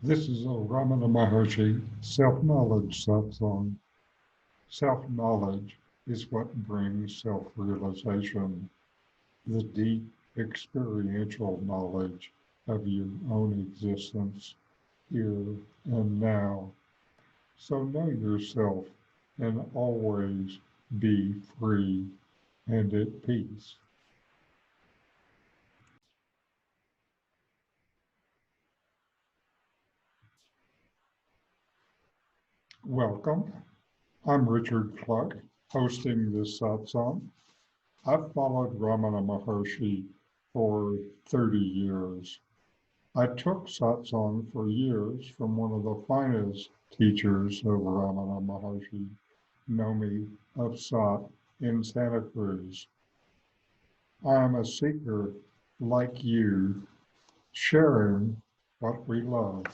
This is a Ramana Maharshi self-knowledge satsang. Self-knowledge is what brings self-realization, the deep experiential knowledge of your own existence here and now. So know yourself and always be free and at peace. Welcome. I'm Richard Clarke, hosting this satsang. I've followed Ramana Maharshi for 30 years. I took satsang for years from one of the finest teachers of Ramana Maharshi, Nome of SAT in Santa Cruz. I am a seeker like you, sharing what we love.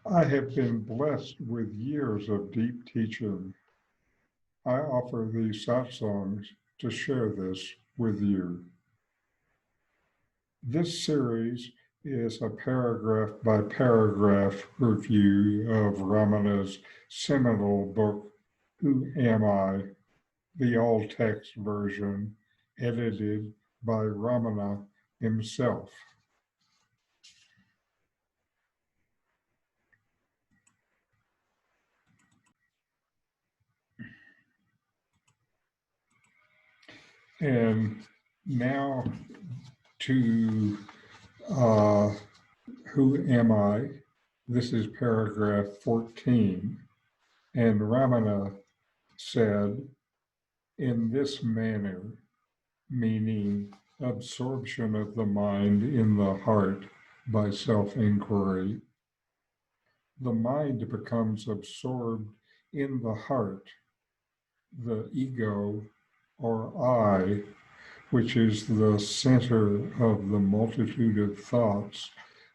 I have been blessed with years of deep teaching. I offer these satsangs to share this with you. This series is a paragraph by paragraph review of Ramana's seminal book, Who Am I? The all text version, edited by Ramana himself. And now to Who Am I? This is paragraph 14. And Ramana said, in this manner, meaning absorption of the mind in the heart by self-inquiry, the mind becomes absorbed in the heart, the ego or I, which is the center of the multitude of thoughts,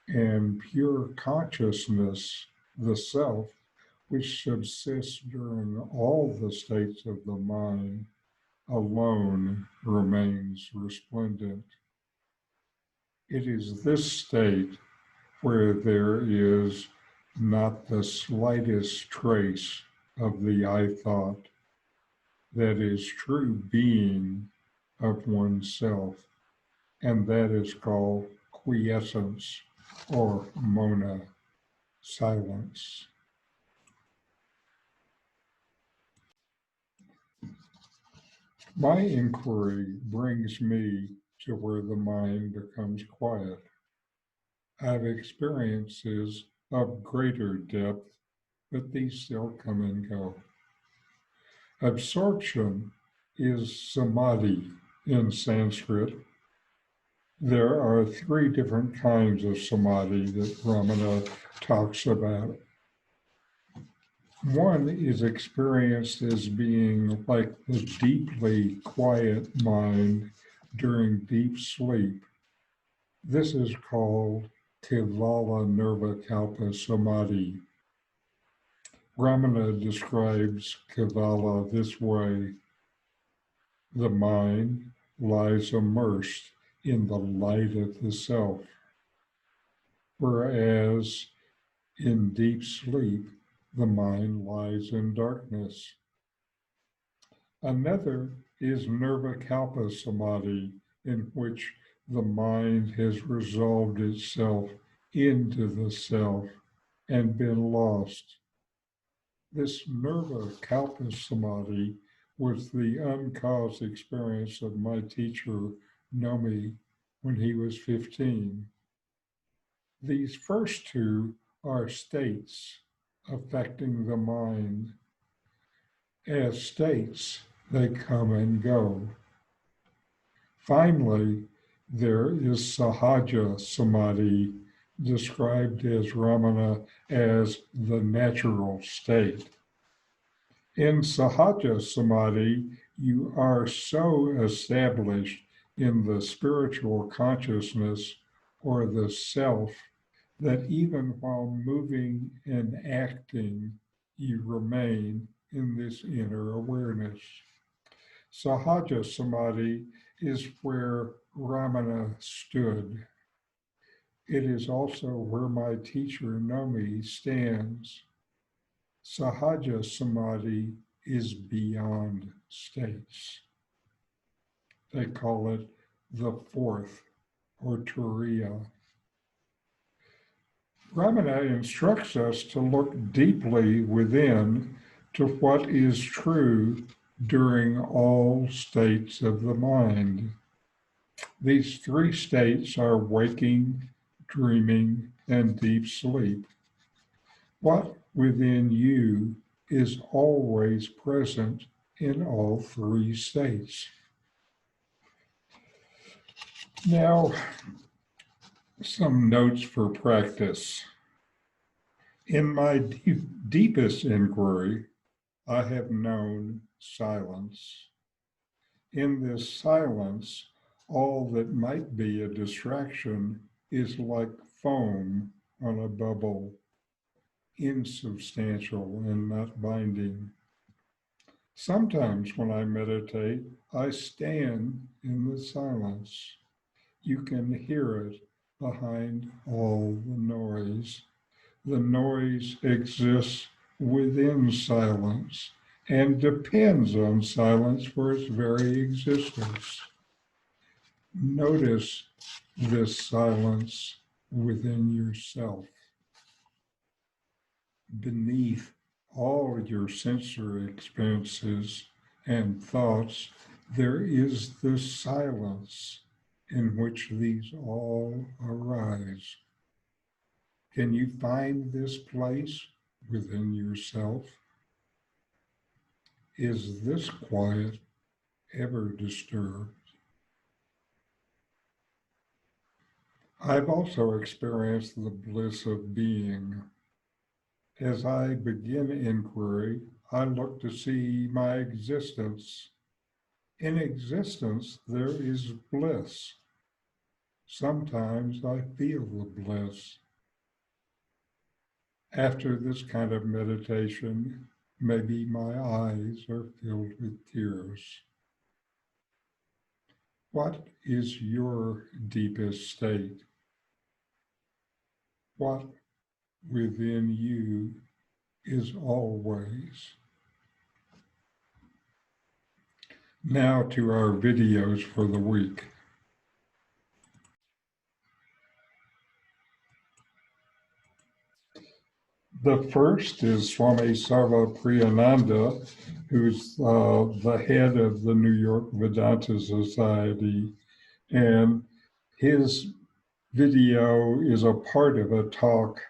and pure consciousness, the self, which subsists during all the states of the mind, alone remains resplendent. It is this state where there is not the slightest trace of the I thought that is true being of oneself, and that is called quiescence or Mouna, silence. My inquiry brings me to where the mind becomes quiet. I have experiences of greater depth, but these still come and go. Absorption is samadhi in Sanskrit. There are 3 different kinds of samadhi that Ramana talks about. One is experienced as being like the deeply quiet mind during deep sleep. This is called Kevala Nirvikalpa Samadhi. Ramana describes Kevala this way: the mind lies immersed in the light of the self, whereas in deep sleep, the mind lies in darkness. Another is Nirvikalpa Samadhi, in which the mind has resolved itself into the self and been lost. This Nirvikalpa Samadhi was the uncaused experience of my teacher, Nome, when he was 15. These first 2 are states affecting the mind. As states, they come and go. Finally, there is Sahaja Samadhi, described as Ramana as the natural state. In Sahaja Samadhi, you are so established in the spiritual consciousness or the self that even while moving and acting, you remain in this inner awareness. Sahaja Samadhi is where Ramana stood. It is also where my teacher Nome stands. Sahaja Samadhi is beyond states. They call it the fourth, or Turiya. Ramana instructs us to look deeply within to what is true during all states of the mind. These three states are waking, dreaming, and deep sleep. What within you is always present in all three states? Now, some notes for practice. In my deepest inquiry, I have known silence. In this silence, all that might be a distraction is like foam on a bubble, insubstantial and not binding. Sometimes when I meditate, I stand in the silence. You can hear it behind all the noise. The noise exists within silence and depends on silence for its very existence. Notice this silence within yourself. Beneath all your sensory experiences and thoughts, there is this silence in which these all arise. Can you find this place within yourself? Is this quiet ever disturbed? I've also experienced the bliss of being. As I begin inquiry, I look to see my existence. In existence, there is bliss. Sometimes I feel the bliss. After this kind of meditation, maybe my eyes are filled with tears. What is your deepest state? What within you is always? Now to our videos for the week. The first is Swami Sarvapriyananda, who's the head of the New York Vedanta Society, and his video is a part of a talk,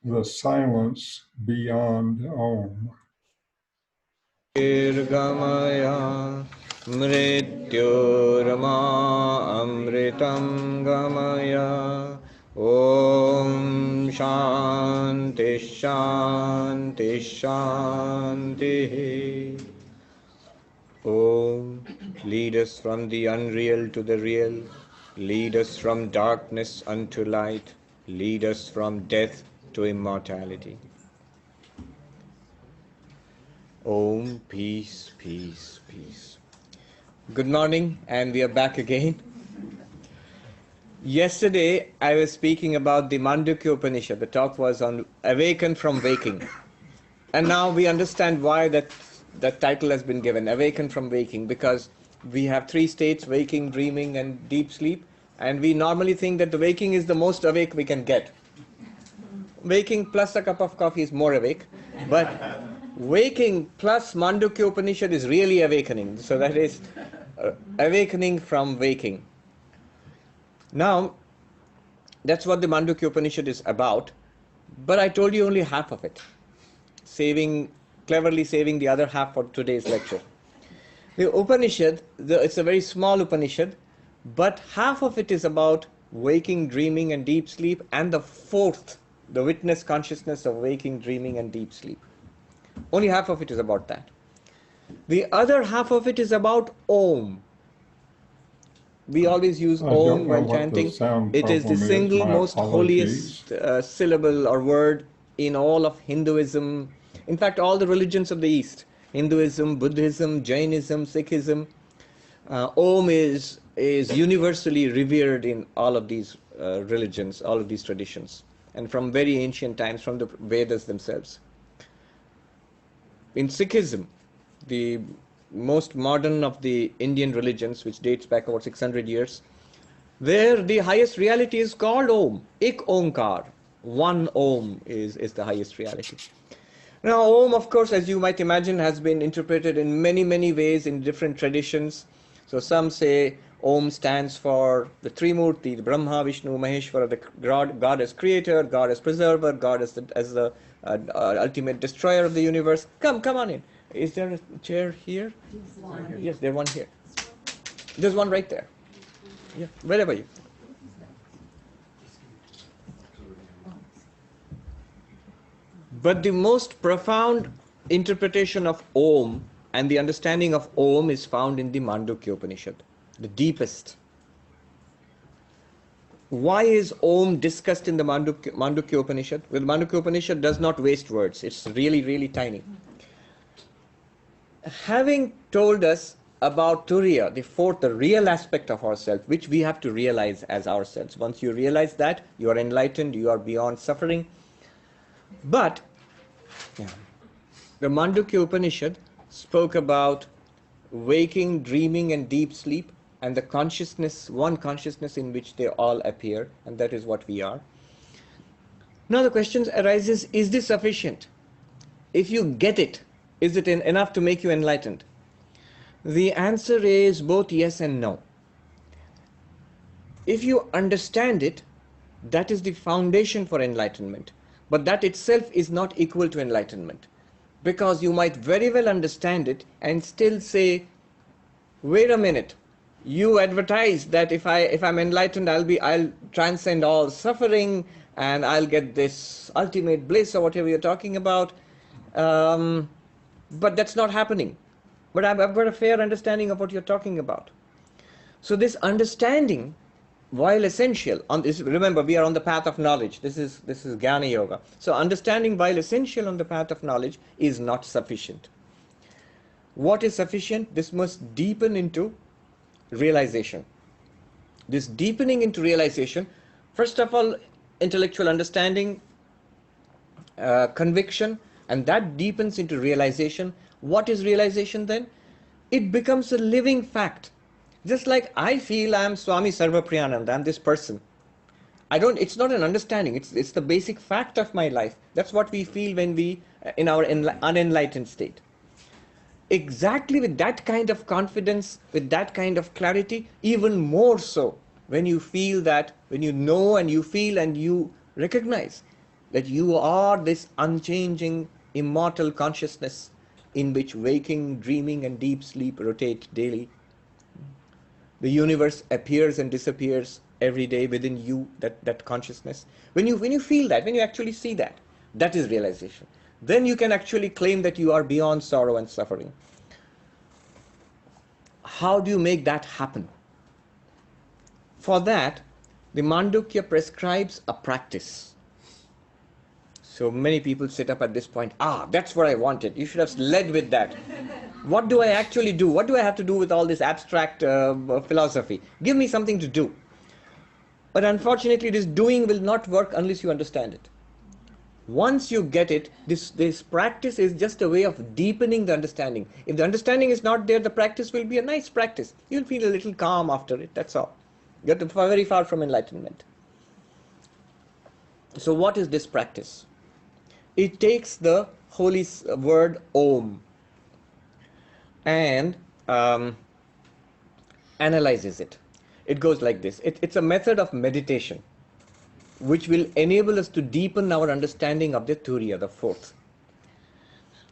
The Silence Beyond Om. Gamaya Mrityorama Amritam Gamaya Om Shanti Shanti Shanti. Om, lead us from the unreal to the real, lead us from darkness unto light, lead us from death to immortality. Om, peace, peace, peace. Good morning, and we are back again. Yesterday, I was speaking about the Mandukya Upanishad. The talk was on awaken from waking. And now we understand why that title has been given, awaken from waking, because we have three states, waking, dreaming, and deep sleep. And we normally think that the waking is the most awake we can get. Waking plus a cup of coffee is more awake. But waking plus Mandukya Upanishad is really awakening. So that is awakening from waking. Now, that's what the Mandukya Upanishad is about. But I told you only half of it. Cleverly saving the other half for today's lecture. The Upanishad, it's a very small Upanishad, but half of it is about waking, dreaming, and deep sleep, and the fourth, the witness consciousness of waking, dreaming, and deep sleep. Only half of it is about that. The other half of it is about Om. We always use Om while chanting. It is the single most holiest syllable or word in all of Hinduism. In fact, all the religions of the East, Hinduism, Buddhism, Jainism, Sikhism, Om is universally revered in all of these religions, all of these traditions, and from very ancient times, from the Vedas themselves. In Sikhism, the most modern of the Indian religions, which dates back about 600 years, where the highest reality is called Om, Ik Onkar. One Om is the highest reality. Now, Om, of course, as you might imagine, has been interpreted in many, many ways in different traditions. So some say Om stands for the Trimurti, the Brahma, Vishnu, Maheshwara, the God as creator, God as preserver, God as the ultimate destroyer of the universe. Come on in. Is there a chair here? Yes, there's one here. There's one right there. Yeah, wherever you. But the most profound interpretation of Om and the understanding of Om is found in the Mandukya Upanishad, the deepest. Why is Om discussed in the Mandukya Upanishad? Well, the Mandukya Upanishad does not waste words. It's really, really tiny. Having told us about Turiya, the fourth, the real aspect of ourselves, which we have to realize as ourselves. Once you realize that, you are enlightened, you are beyond suffering. But the Mandukya Upanishad spoke about waking, dreaming, and deep sleep, and the consciousness, one consciousness in which they all appear, and that is what we are. Now the question arises, is this sufficient? If you get it, is it enough to make you enlightened? The answer is both yes and no. If you understand it, that is the foundation for enlightenment. But that itself is not equal to enlightenment. Because you might very well understand it and still say, wait a minute, you advertise that if I'm enlightened, I'll transcend all suffering and I'll get this ultimate bliss or whatever you're talking about. But that's not happening. But I've got a fair understanding of what you're talking about. So this understanding, while essential, remember we are on the path of knowledge. This is Jnana Yoga. So understanding, while essential on the path of knowledge, is not sufficient. What is sufficient? This must deepen into realization. This deepening into realization, first of all, intellectual understanding, conviction, and that deepens into realization. What is realization then? It becomes a living fact. Just like I feel I am Swami Sarvapriyananda, I'm this person. It's not an understanding, it's the basic fact of my life. That's what we feel when we, in our unenlightened state. Exactly with that kind of confidence, with that kind of clarity, even more so when you feel that, when you know and you feel and you recognize that you are this unchanging, immortal consciousness in which waking, dreaming, and deep sleep rotate daily. The universe appears and disappears every day within you, that consciousness. When you feel that, when you actually see that, that is realization. Then you can actually claim that you are beyond sorrow and suffering. How do you make that happen? For that, the Mandukya prescribes a practice. So many people sit up at this point, that's what I wanted. You should have led with that. What do I actually do? What do I have to do with all this abstract philosophy? Give me something to do. But unfortunately, this doing will not work unless you understand it. Once you get it, this practice is just a way of deepening the understanding. If the understanding is not there, the practice will be a nice practice. You'll feel a little calm after it, that's all. You're very far from enlightenment. So what is this practice? It takes the holy word Om and analyzes it. It goes like this. It's a method of meditation which will enable us to deepen our understanding of the Turiya, the fourth.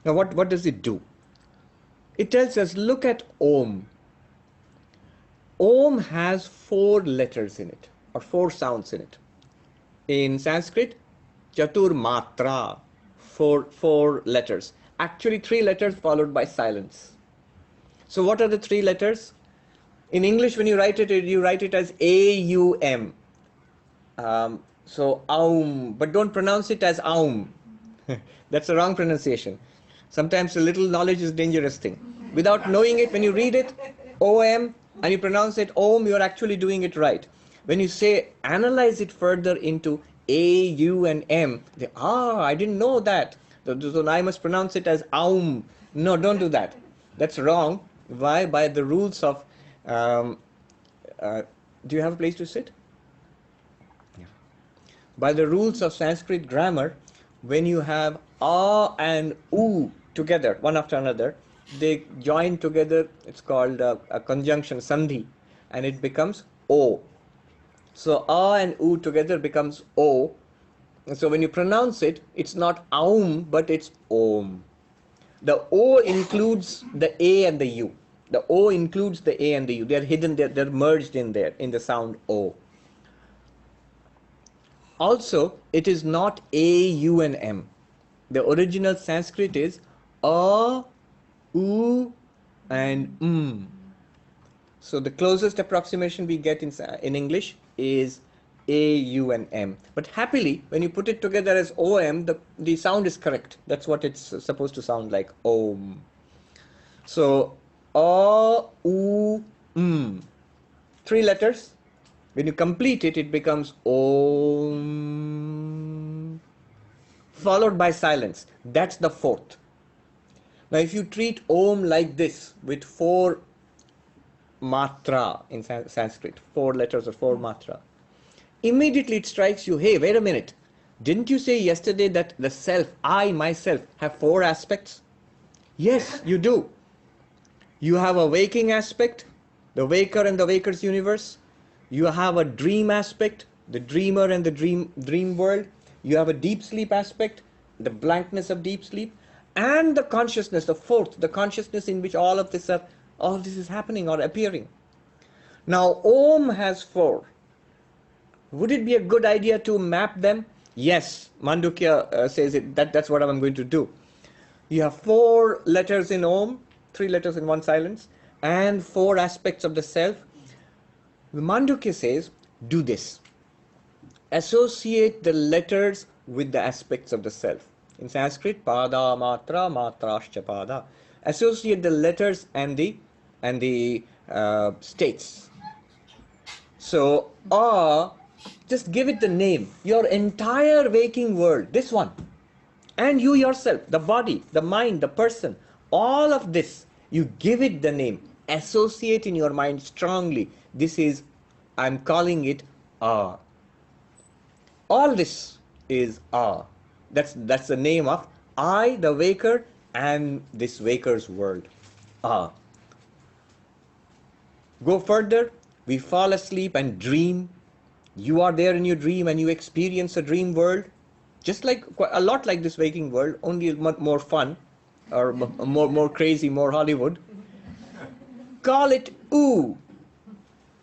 Now what does it do? It tells us, look at Om. Om has 4 letters in it, or 4 sounds in it. In Sanskrit, Chatur Matra, 4 letters. Actually 3 letters followed by silence. So what are the 3 letters? In English, when you write it as A-U-M. So Aum, but don't pronounce it as Aum. That's the wrong pronunciation. Sometimes a little knowledge is a dangerous thing. Without knowing it, when you read it, O-M, and you pronounce it Om, you're actually doing it right. When you say, analyze it further into A, U, and M, I didn't know that. So I must pronounce it as Aum. No, don't do that. That's wrong. Why? By the rules of. Um, uh, do you have a place to sit? Yeah. By the rules of Sanskrit grammar, when you have A and U together, one after another, they join together. It's called a conjunction, sandhi, and it becomes O. So A and U together becomes O. So when you pronounce it, it's not Aum, but it's Om. The O includes the A and the U. The O includes the A and the U. They're hidden, they're merged in there, in the sound O. Also, it is not A, U, and M. The original Sanskrit is A, U, and So the closest approximation we get in English is A, U, and M. But happily, when you put it together as OM, the sound is correct. That's what it's supposed to sound like, Om. So, A, U, M. 3 letters. When you complete it, it becomes Om, followed by silence. That's the 4th. Now, if you treat Om like this, with 4 matra in Sanskrit, 4 letters or 4 matra, immediately it strikes you, hey, wait a minute. Didn't you say yesterday that the self, I, myself, have 4 aspects? Yes, you do. You have a waking aspect, the waker and the waker's universe. You have a dream aspect, the dreamer and the dream world. You have a deep sleep aspect, the blankness of deep sleep, and the consciousness, the 4th, the consciousness in which all this is happening or appearing. Now, Om has 4. Would it be a good idea to map them? Yes, Mandukya says it. That's what I'm going to do. You have 4 letters in Om, 3 letters in one silence, and 4 aspects of the self. Mandukya says, do this. Associate the letters with the aspects of the self. In Sanskrit, pada, matra, matrascha pada. Associate the letters and the states. So, just give it the name. Your entire waking world, this one, and you yourself, the body, the mind, the person, all of this, you give it the name. Associate in your mind strongly. This is, I'm calling it A. All this is A. That's the name of I, the waker, and this waker's world. A. Go further, we fall asleep and dream. You are there in your dream and you experience a dream world, just like a lot like this waking world, only more fun, or more crazy, more Hollywood. Call it U.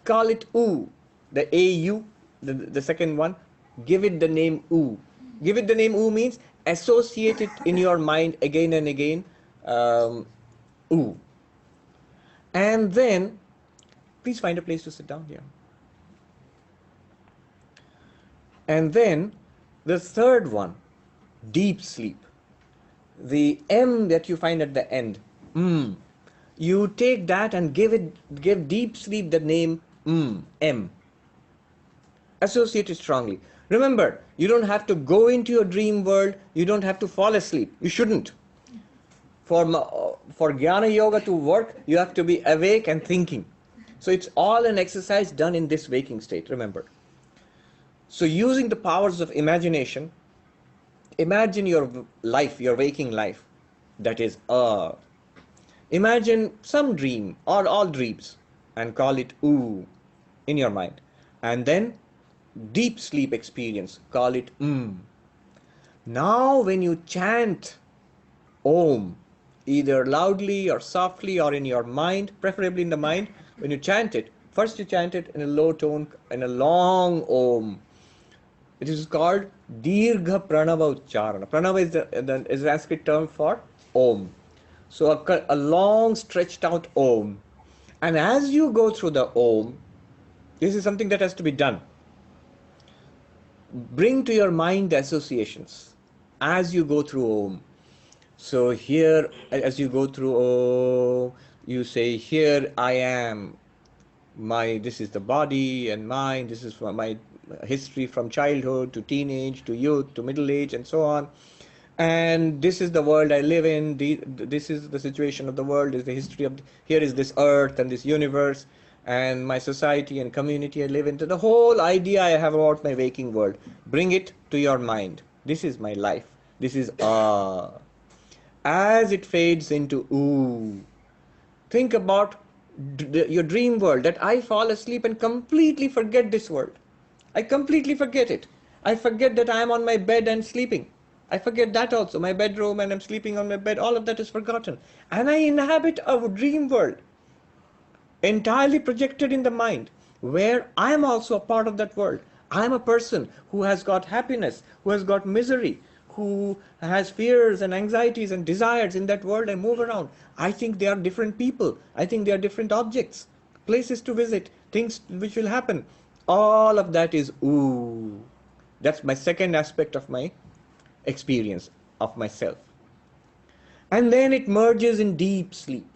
Call it U. The AU, the second one, give it the name U. Give it the name U means associate it in your mind again and again, U. And then, please find a place to sit down here. And then, the third one, deep sleep. The M that you find at the end, you take that and give deep sleep the name M. Associate it strongly. Remember, you don't have to go into your dream world. You don't have to fall asleep. You shouldn't. For Jnana Yoga to work, you have to be awake and thinking. So it's all an exercise done in this waking state, remember. So using the powers of imagination, imagine your life, your waking life, that is imagine some dream or all dreams and call it U in your mind. And then deep sleep experience, call it Now when you chant Om, either loudly or softly or in your mind, preferably in the mind, when you chant it, first you chant it in a low tone, in a long Om. It is called Dirgha Pranava Ucharana. Pranava is the Sanskrit term for Om. So a long stretched out Om. And as you go through the Om, this is something that has to be done. Bring to your mind the associations as you go through Om. So here, as you go through Om, you say, here I am. This is the body and mind, this is my history from childhood to teenage to youth to middle age and so on, and this is the world I live in, this is the situation of the world, is the history of here is this earth and this universe and my society and community I live in. The whole idea I have about my waking world, bring it to your mind. This is my life, this is as it fades into ooh, think about your dream world, that I fall asleep and completely forget this world. I completely forget it. I forget that I am on my bed and sleeping. I forget that also, my bedroom, and I'm sleeping on my bed. All of that is forgotten. And I inhabit a dream world, entirely projected in the mind, where I am also a part of that world. I am a person who has got happiness, who has got misery, who has fears and anxieties and desires in that world and move around. I think they are different people. I think they are different objects, places to visit, things which will happen. All of that is ooh. That's my second aspect of my experience of myself. And then it merges in deep sleep.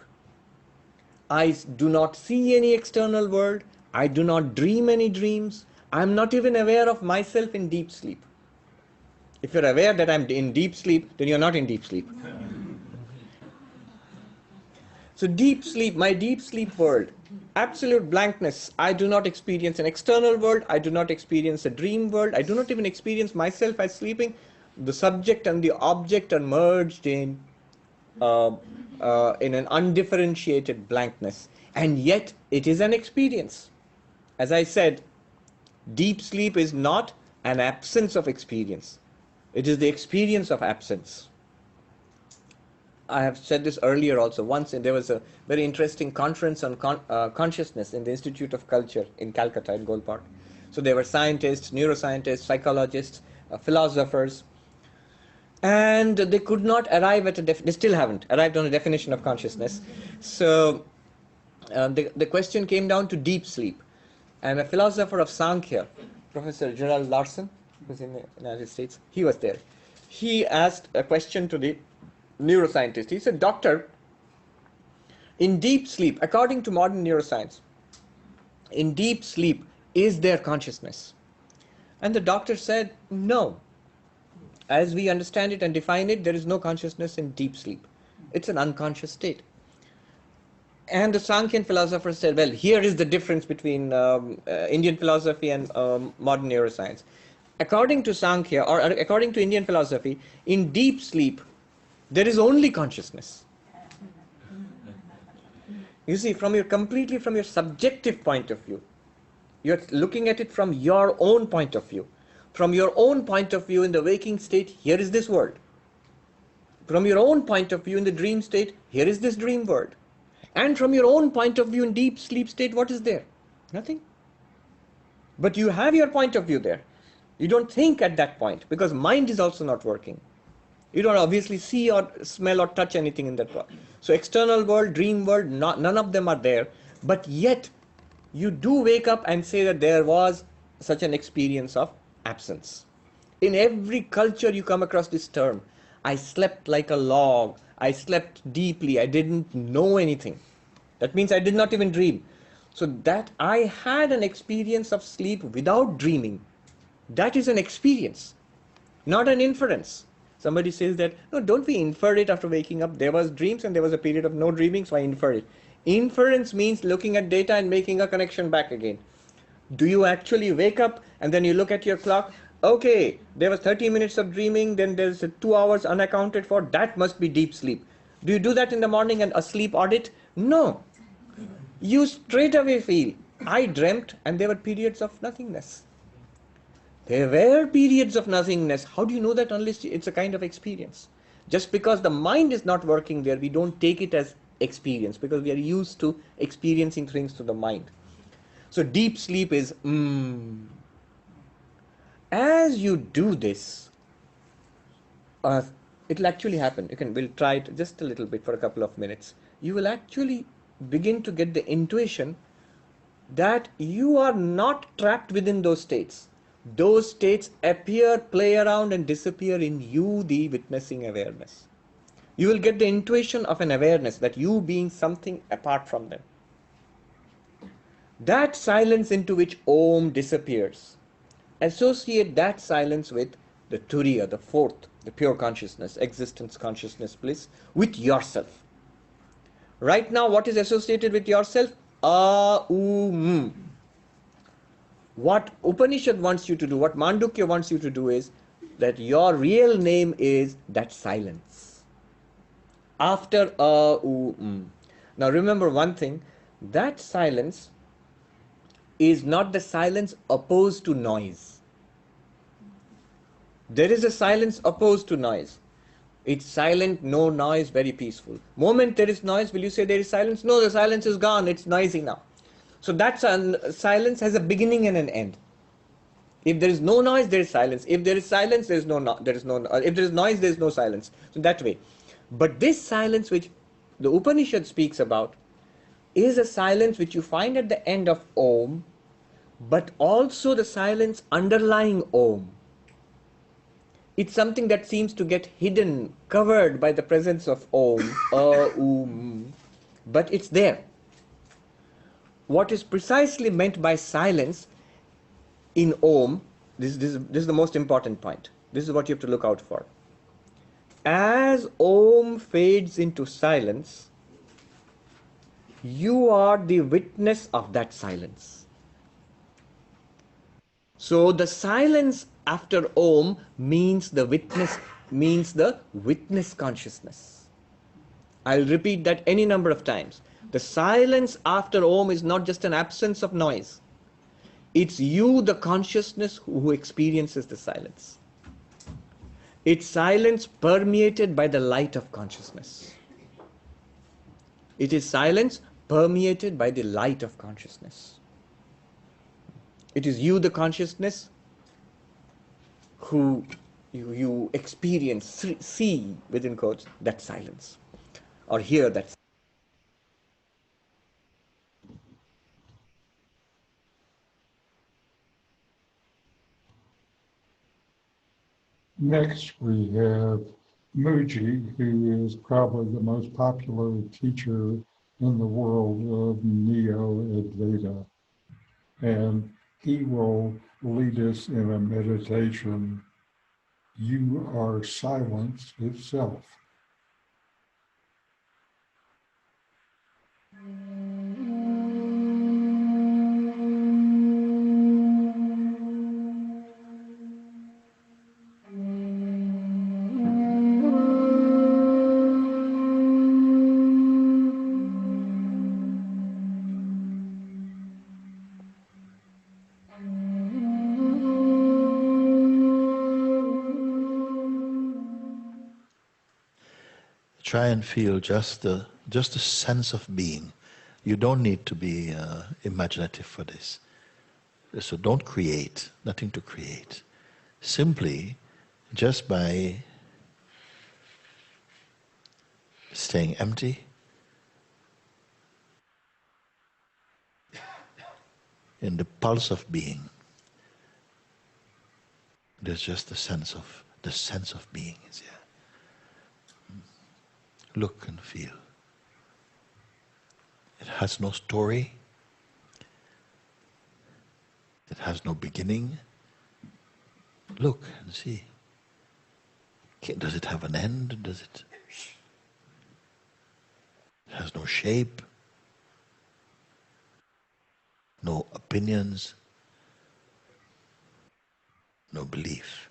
I do not see any external world. I do not dream any dreams. I am not even aware of myself in deep sleep. If you're aware that I'm in deep sleep, then you're not in deep sleep. So deep sleep, my deep sleep world, absolute blankness. I do not experience an external world. I do not experience a dream world. I do not even experience myself as sleeping. The subject and the object are merged in an undifferentiated blankness. And yet it is an experience. As I said, deep sleep is not an absence of experience. It is the experience of absence. I have said this earlier also. Once there was a very interesting conference on consciousness in the Institute of Culture in Calcutta, in Gold Park. So there were scientists, neuroscientists, psychologists, philosophers, and they could not arrive at they still haven't arrived on a definition of consciousness. So the question came down to deep sleep. And a philosopher of Sankhya, Professor Gerald Larson, who's in the United States, he was there. He asked a question to the neuroscientist. He said, "Doctor, in deep sleep, according to modern neuroscience, in deep sleep, is there consciousness?" And the doctor said, "No. As we understand it and define it, there is no consciousness in deep sleep. It's an unconscious state." And the Sankhyan philosopher said, "Well, here is the difference between Indian philosophy and modern neuroscience. According to Sankhya, or according to Indian philosophy, in deep sleep, there is only consciousness." You see, completely from your subjective point of view, you're looking at it from your own point of view. From your own point of view in the waking state, here is this world. From your own point of view in the dream state, here is this dream world. And from your own point of view in deep sleep state, what is there? Nothing. But you have your point of view there. You don't think at that point, because mind is also not working. You don't obviously see or smell or touch anything in that world. So external world, dream world, none of them are there. But yet, you do wake up and say that there was such an experience of absence. In every culture you come across this term. I slept like a log. I slept deeply. I didn't know anything. That means I did not even dream. So that I had an experience of sleep without dreaming. That is an experience, not an inference. Somebody says that, no, don't we infer it after waking up? There was dreams and there was a period of no dreaming, so I infer it. Inference means looking at data and making a connection back again. Do you actually wake up and then you look at your clock? Okay, there was 30 minutes of dreaming, then there's 2 hours unaccounted for. That must be deep sleep. Do you do that in the morning and a sleep audit? No. You straight away feel, I dreamt and there were periods of nothingness. There were periods of nothingness. How do you know that unless it's a kind of experience? Just because the mind is not working there, we don't take it as experience because we are used to experiencing things through the mind. So deep sleep is As you do this, it'll actually happen. We'll try it just a little bit for a couple of minutes. You will actually begin to get the intuition that you are not trapped within those states. Those states appear, play around and disappear in you, the witnessing awareness. You will get the intuition of an awareness that you being something apart from them. That silence into which Om disappears, associate that silence with the Turiya, the fourth, the pure consciousness, existence, consciousness, bliss, with yourself. Right now, what is associated with yourself? A-U-M. What Upanishad wants you to do, what Mandukya wants you to do is that your real name is that silence. After A-U-M. Now remember one thing, that silence is not the silence opposed to noise. There is a silence opposed to noise. It's silent, no noise, very peaceful. Moment there is noise, will you say there is silence? No, the silence is gone, it's noisy now. So that silence has a beginning and an end. If there is no noise, there is silence. If there is silence, there is if there is noise, there is no silence. So that way. But this silence which the Upanishad speaks about is a silence which you find at the end of Om, but also the silence underlying Om. It's something that seems to get hidden, covered by the presence of Om, but it's there. What is precisely meant by silence in Om, this is the most important point. This is what you have to look out for. As Om fades into silence, you are the witness of that silence. So the silence after Om means the witness consciousness. I'll repeat that any number of times. The silence after Om is not just an absence of noise. It's you, the consciousness, who experiences the silence. It's silence permeated by the light of consciousness. It is silence permeated by the light of consciousness. It is you, the consciousness, who you experience, see, within quotes, that silence, or hear that. Next, we have Mooji, who is probably the most popular teacher in the world of Neo-Advaita. And he will lead us in a meditation. You are silence itself. Try and feel just a sense of being. You don't need to be imaginative for this. So don't create, nothing to create. Simply, just by staying empty, in the pulse of being, there's just the sense of being is here. Look and feel. It has no story. It has no beginning. Look and see. Does it have an end? Does it? It has no shape, no opinions, no belief.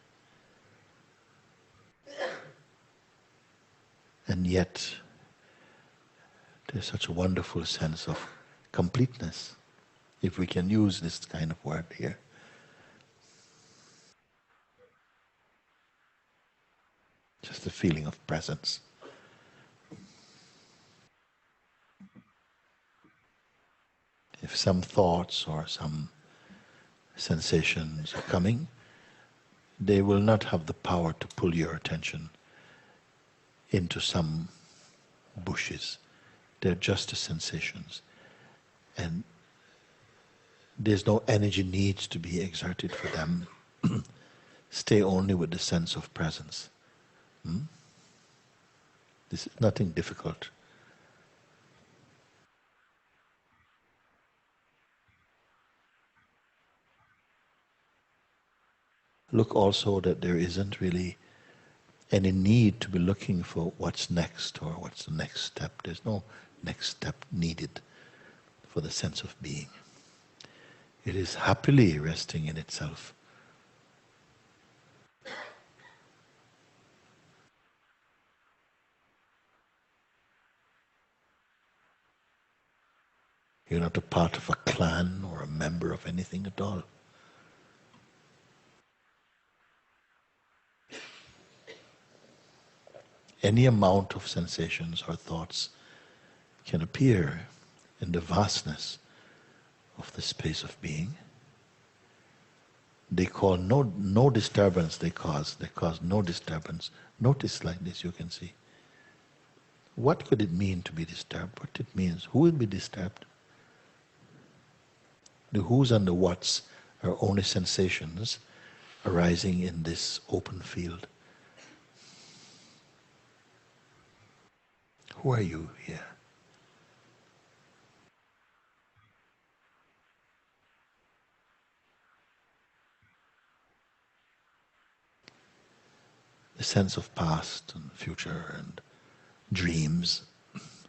And yet, there's such a wonderful sense of completeness, if we can use this kind of word here. Just a feeling of presence. If some thoughts or some sensations are coming, they will not have the power to pull your attention into some bushes. They're just the sensations. And there's no energy needs to be exerted for them. Stay only with the sense of presence. This is nothing difficult. look also that there isn't really any need to be looking for what's next or what's the next step. There's no next step needed for the sense of being. It is happily resting in itself. You're not a part of a clan or a member of anything at all. Any amount of sensations or thoughts can appear in the vastness of the space of being. They cause no disturbance, they cause no disturbance. Notice like this, you can see. What could it mean to be disturbed? What it means? Who will be disturbed? The who's and the what's are only sensations arising in this open field. Who are you here? The sense of past and future and dreams,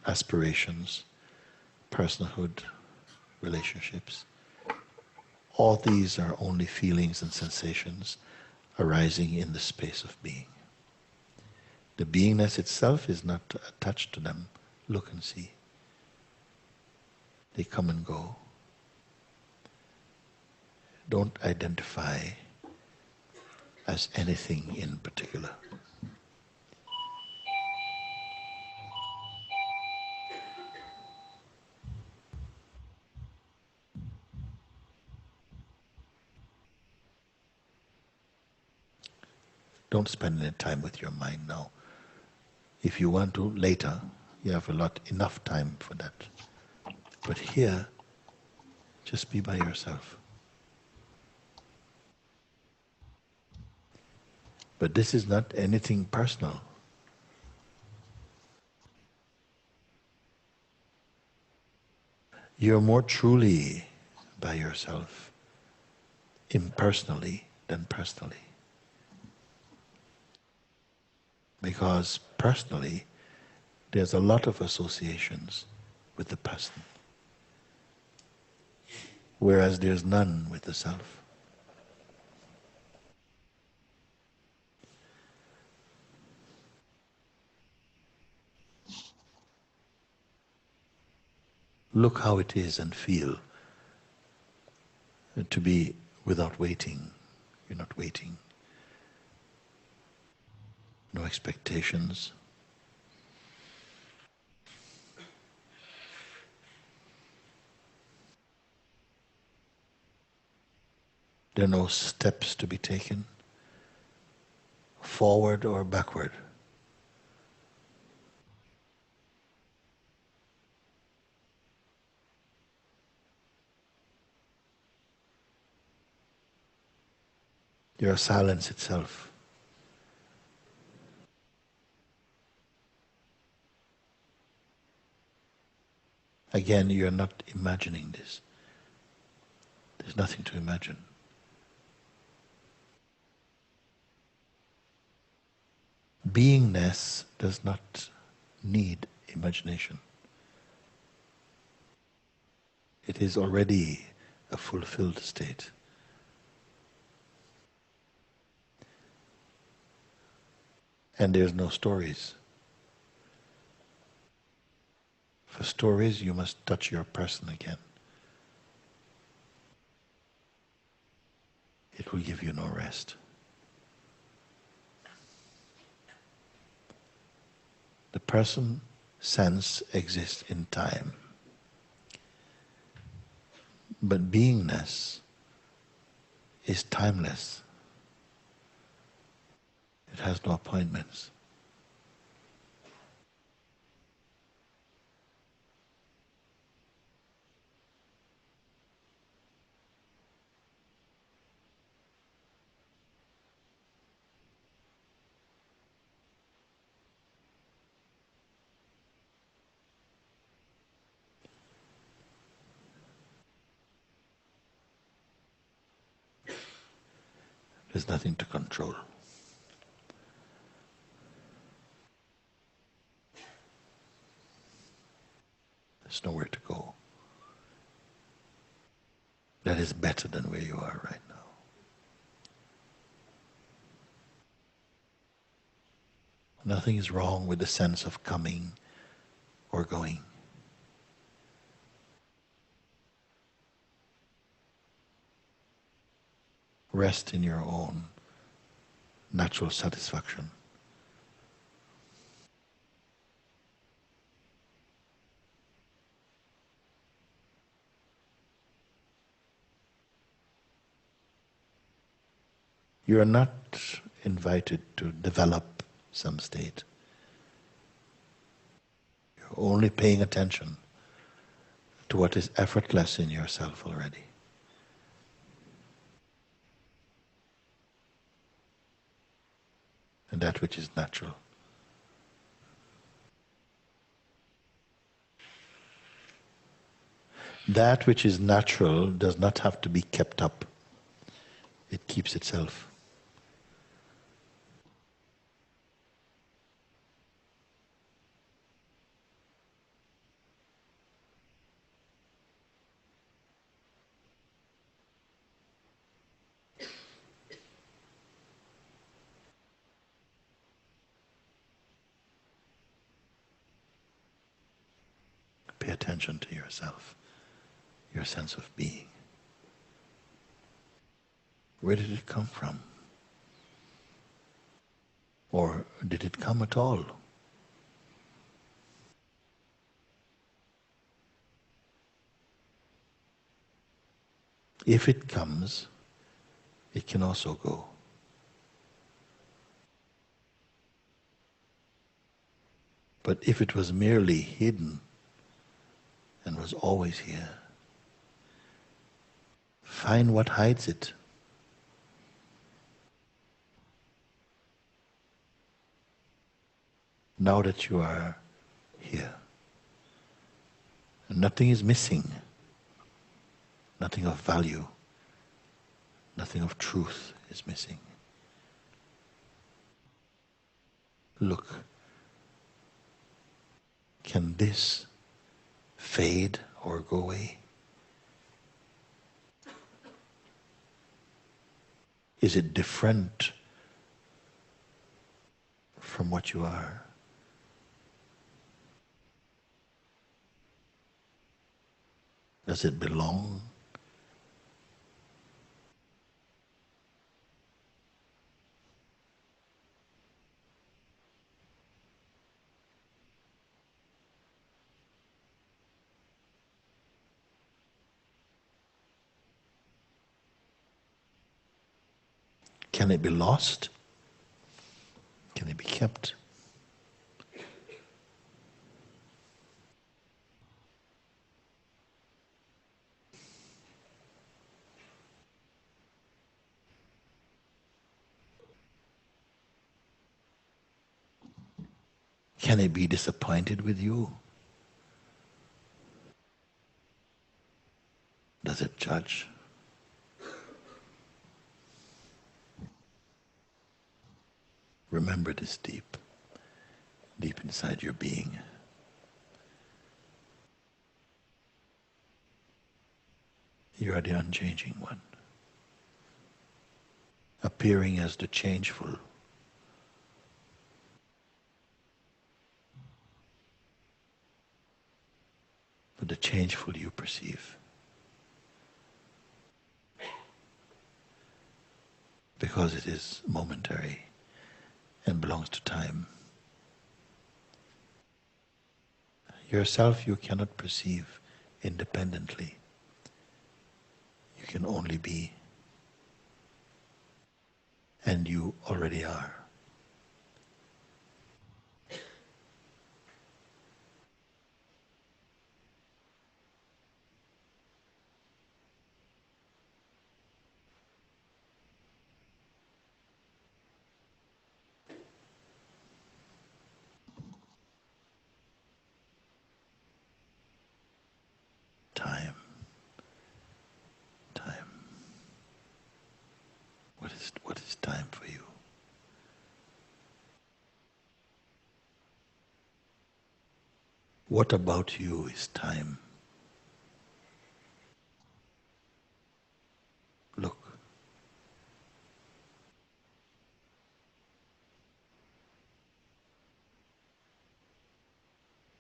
aspirations, personhood, relationships. All these are only feelings and sensations arising in the space of being. The beingness itself is not attached to them. Look and see. They come and go. Don't identify as anything in particular. Don't spend any time with your mind now. If you want to later, you have enough time for that. But here, just be by yourself. But this is not anything personal. You're more truly by yourself, impersonally than personally. Because personally, there's a lot of associations with the person, whereas there's none with the self. Look how it is and feel to be without waiting. You're not waiting. No expectations. There are no steps to be taken, forward or backward. You are silence itself. Again, you're not imagining this. There's nothing to imagine. Beingness does not need imagination. It is already a fulfilled state. And there's no stories. For stories, you must touch your person again. It will give you no rest. The person sense exists in time. But beingness is timeless. It has no appointments. There's nothing to control. There's nowhere to go. That is better than where you are right now. Nothing is wrong with the sense of coming or going. Rest in your own natural satisfaction. You are not invited to develop some state. You're only paying attention to what is effortless in yourself already. And that which is natural. That which is natural does not have to be kept up. It keeps itself. Pay attention to yourself, your sense of being. Where did it come from? Or did it come at all? If it comes, it can also go. But if it was merely hidden and was always here, find what hides it. Now that you are here, nothing is missing, nothing of value, nothing of truth is missing. Look, can this fade or go away? Is it different from what you are? Does it belong? Can it be lost? Can it be kept? Can it be disappointed with you? Does it judge? Remember this deep inside your being. You are the unchanging one, appearing as the changeful. But the changeful you perceive. Because it is momentary and belongs to time. Yourself you cannot perceive independently. You can only be. And you already are. Time. What is What about you is time? Look.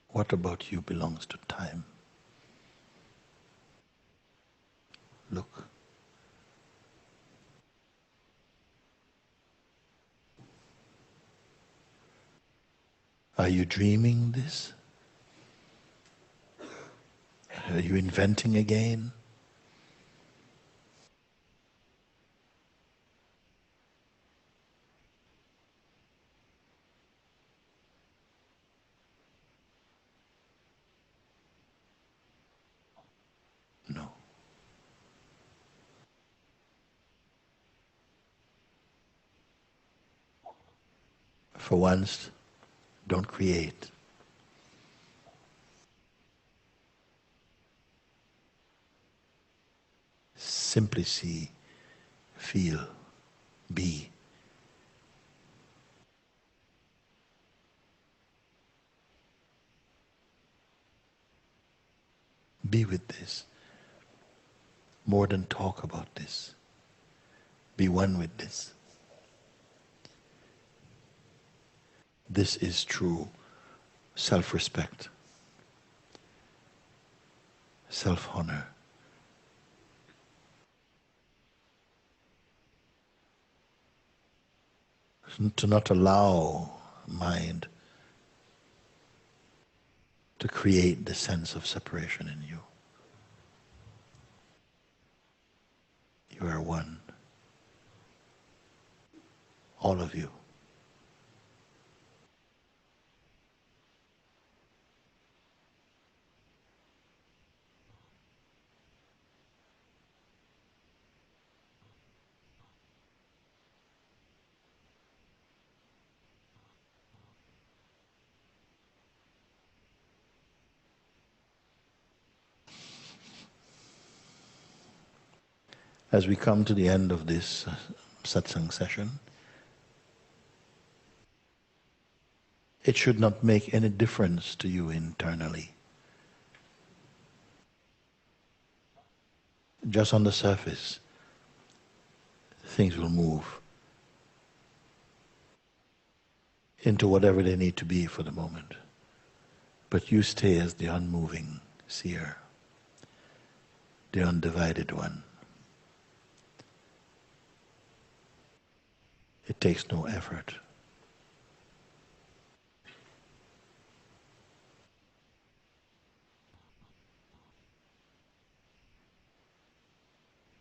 What about you belongs to time? Look. Are you dreaming this? Are you inventing again? No. For once, don't create. Simply see, feel, be. Be with this. More than talk about this. Be one with this. This is true self-respect, self-honor. To not allow mind to create the sense of separation in you. You are one. All of you. As we come to the end of this satsang session, it should not make any difference to you internally. Just on the surface, things will move into whatever they need to be for the moment. But you stay as the unmoving seer, the undivided one. It takes no effort.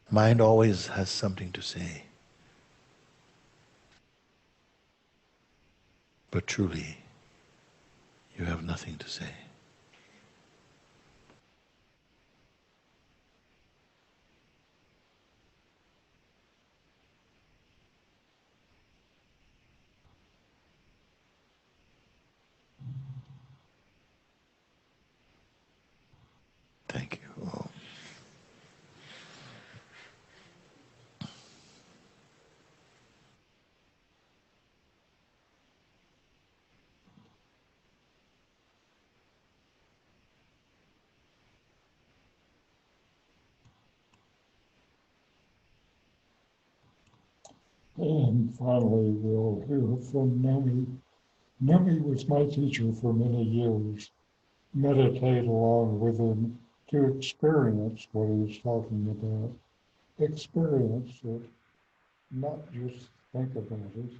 Mind always has something to say. But truly, you have nothing to say. Thank you. Oh. And finally, we'll hear from Nome. Nome was my teacher for many years. Meditate along with him to experience what he's talking about. Experience it, not just think about it.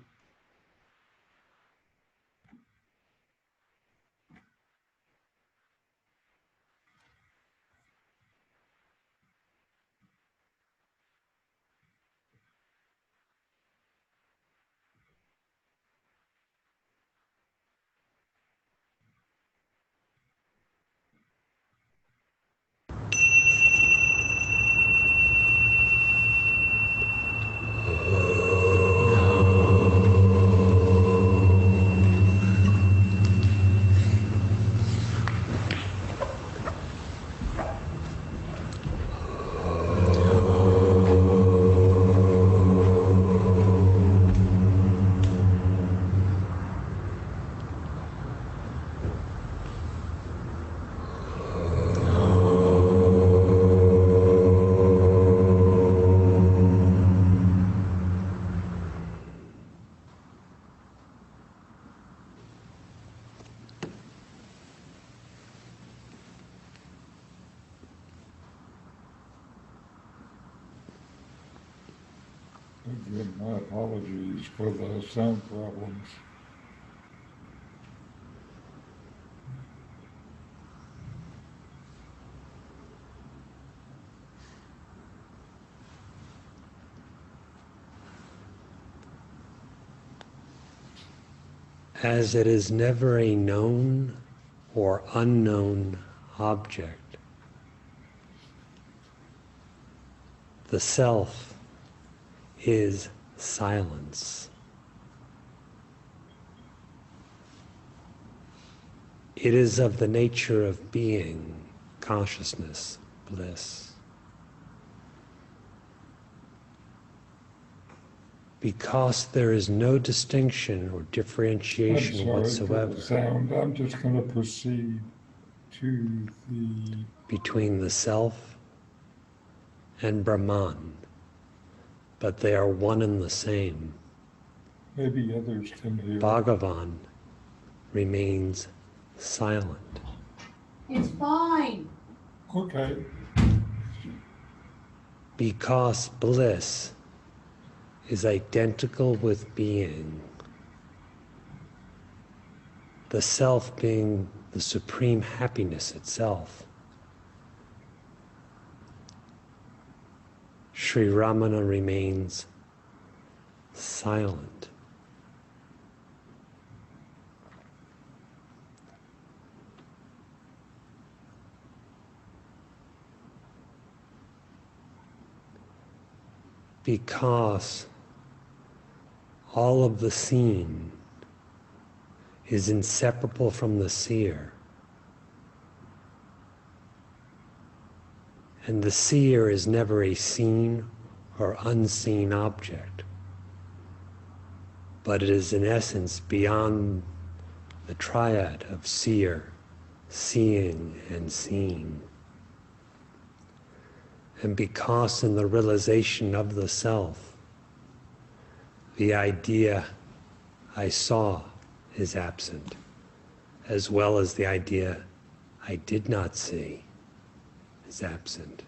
Again, my apologies for the sound problems. As it is never a known or unknown object, the self is silence. It is of the nature of being, consciousness, bliss. Because there is no distinction or differentiation I'm sorry whatsoever for the sound. I'm just going to proceed to the... between the self and Brahman, but they are one and the same. Maybe others can hear. Bhagavan remains silent. It's fine. Okay. Because bliss is identical with being, the self being the supreme happiness itself. Sri Ramana remains silent. Because all of the seen is inseparable from the seer. And the seer is never a seen or unseen object, but it is in essence beyond the triad of seer, seeing, and seen. And because in the realization of the self, the idea I saw is absent, as well as the idea I did not see is absent.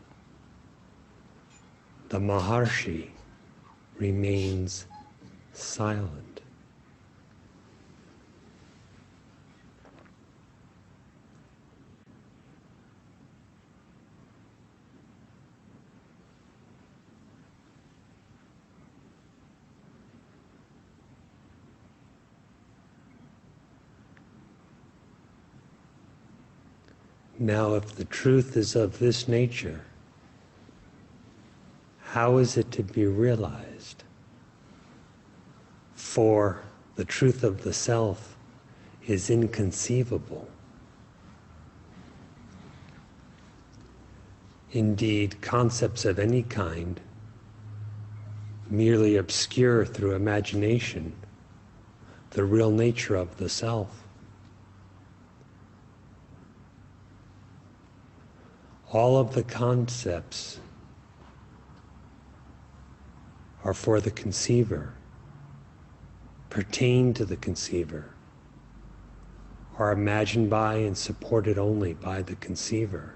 The Maharshi remains silent. Now, if the truth is of this nature, how is it to be realized? For the truth of the self is inconceivable. Indeed, concepts of any kind merely obscure through imagination the real nature of the self. All of the concepts are for the conceiver, pertain to the conceiver, are imagined by and supported only by the conceiver.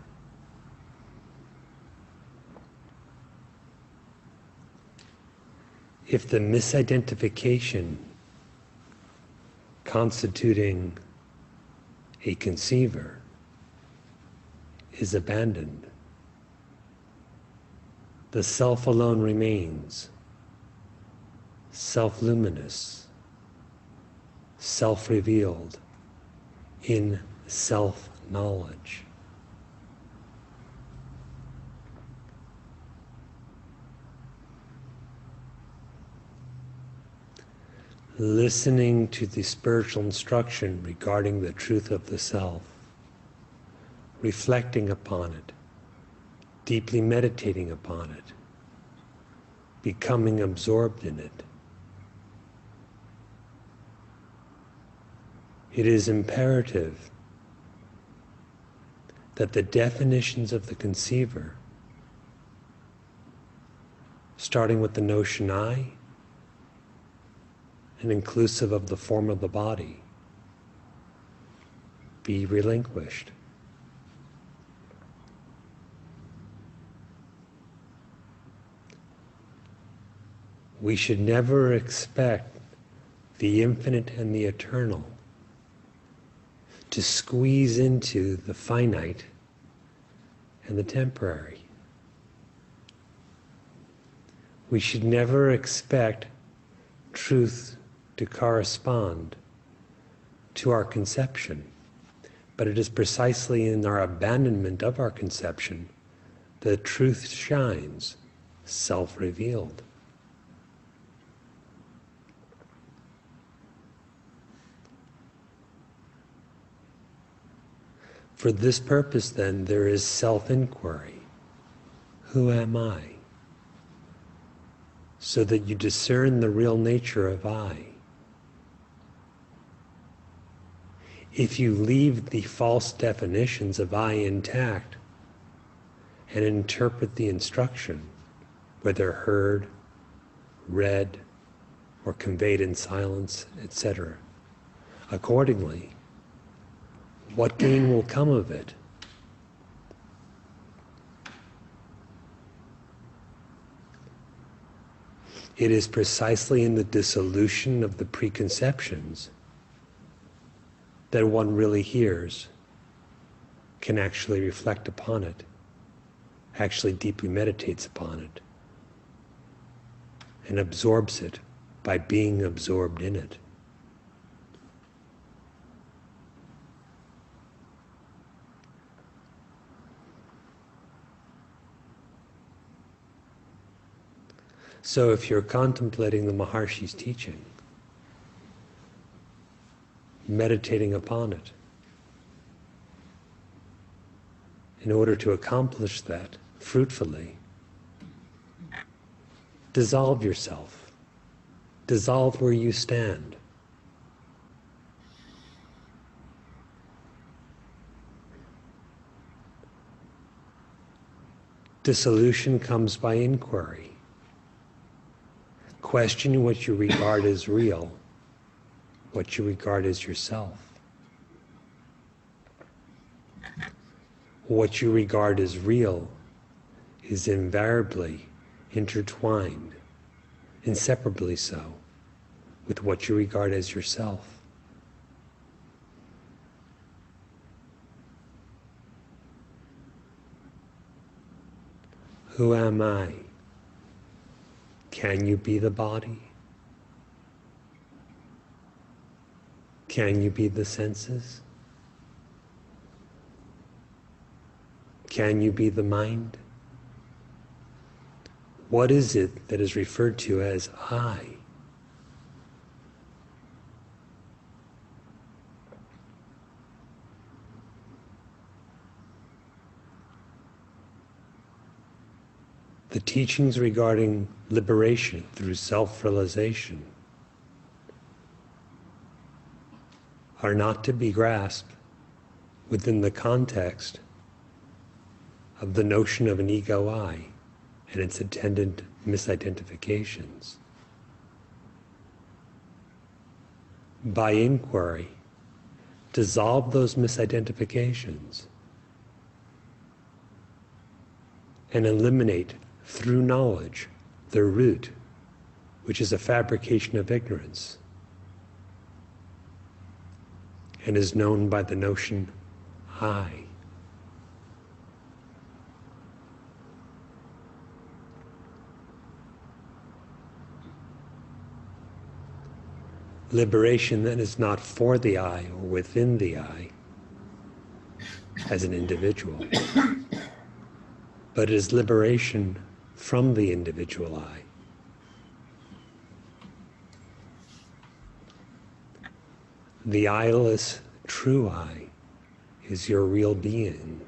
If the misidentification constituting a conceiver is abandoned, the self alone remains, self-luminous, self-revealed, in self-knowledge. Listening to the spiritual instruction regarding the truth of the self, reflecting upon it, deeply meditating upon it, becoming absorbed in it. It is imperative that the definitions of the conceiver, starting with the notion I, and inclusive of the form of the body, be relinquished. we should never expect the infinite and the eternal to squeeze into the finite and the temporary. We should never expect truth to correspond to our conception, but it is precisely in our abandonment of our conception that truth shines, self-revealed. For this purpose, then, there is self-inquiry. Who am I? So that you discern the real nature of I. If you leave the false definitions of I intact and interpret the instruction, whether heard, read, or conveyed in silence, etc., accordingly, what gain will come of it? It is precisely in the dissolution of the preconceptions that one really hears, can actually reflect upon it, actually deeply meditates upon it, and absorbs it by being absorbed in it. So if you're contemplating the Maharshi's teaching, meditating upon it, in order to accomplish that fruitfully, dissolve yourself. Dissolve where you stand. Dissolution comes by inquiry. Question what you regard as real, what you regard as yourself. What you regard as real is invariably intertwined, inseparably so, with what you regard as yourself. Who am I? Can you be the body? Can you be the senses? Can you be the mind? What is it that is referred to as I? The teachings regarding liberation through self-realization are not to be grasped within the context of the notion of an ego I and its attendant misidentifications. By inquiry, dissolve those misidentifications and eliminate through knowledge their root, which is a fabrication of ignorance and is known by the notion I. Liberation then is not for the I or within the I as an individual, but it is liberation from the individual I. The eyeless true I is your real being.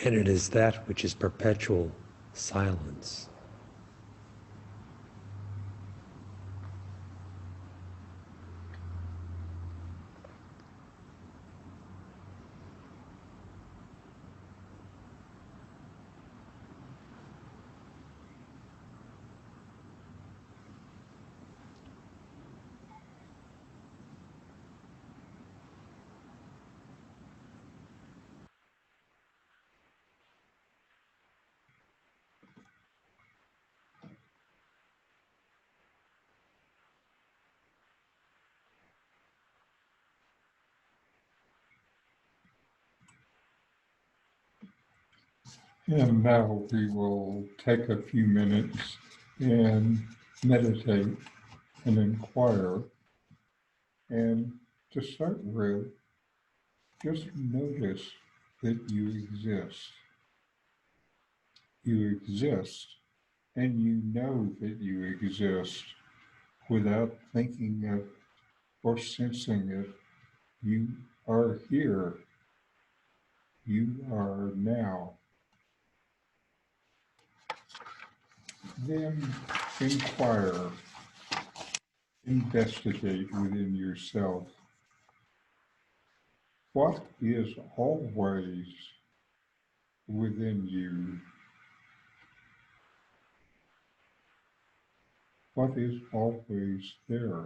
And it is that which is perpetual silence. And now we will take a few minutes and meditate and inquire. And to start with, just notice that you exist. You exist, and you know that you exist without thinking it or sensing it. You are here. You are now. Then inquire, investigate within yourself. What is always within you? What is always there?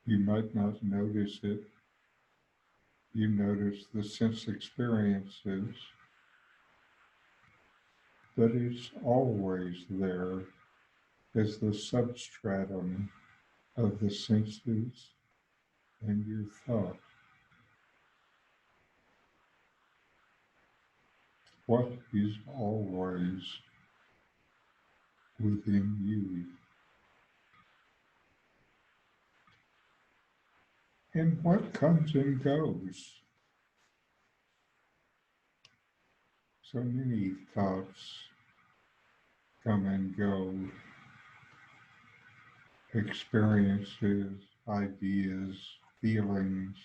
You might not notice it. You notice the sense experiences, but it's always there as the substratum of the senses and your thought. What is always within you? And what comes and goes? So many thoughts come and go, experiences, ideas, feelings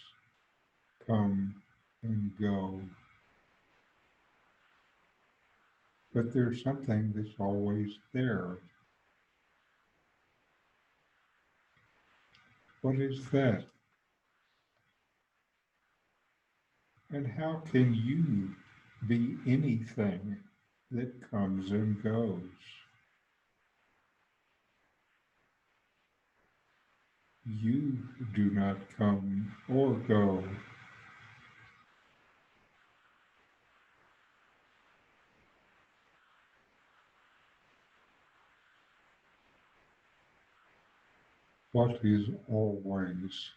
come and go. But there's something that's always there. What is that? And how can you be anything that comes and goes? You do not come or go. What is always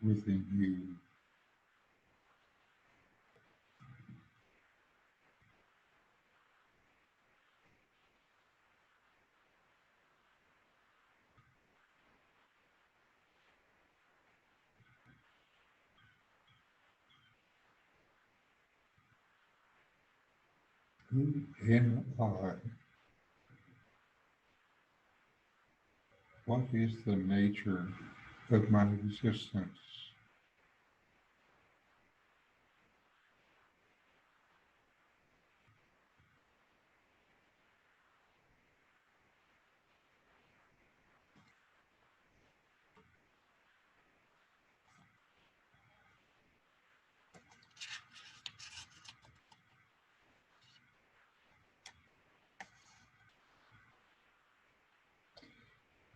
within you? Who am I? What is the nature of my existence?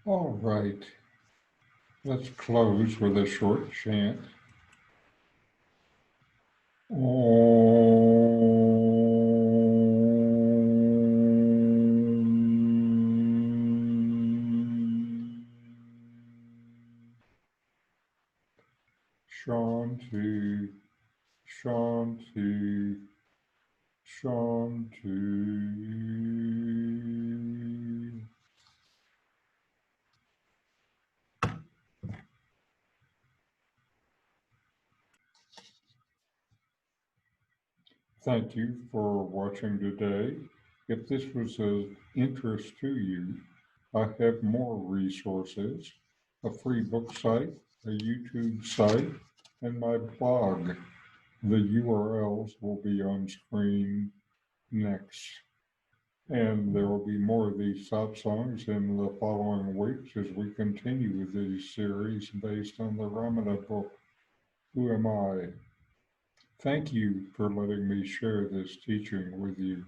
All right, let's close with a short chant. Shanti, Shanti, Shanti. Thank you for watching today. If this was of interest to you, I have more resources, a free book site, a YouTube site, and my blog. The URLs will be on screen next. And there will be more of these satsangs in the following weeks as we continue with these series based on the Ramana book, Who Am I? Thank you for letting me share this teaching with you.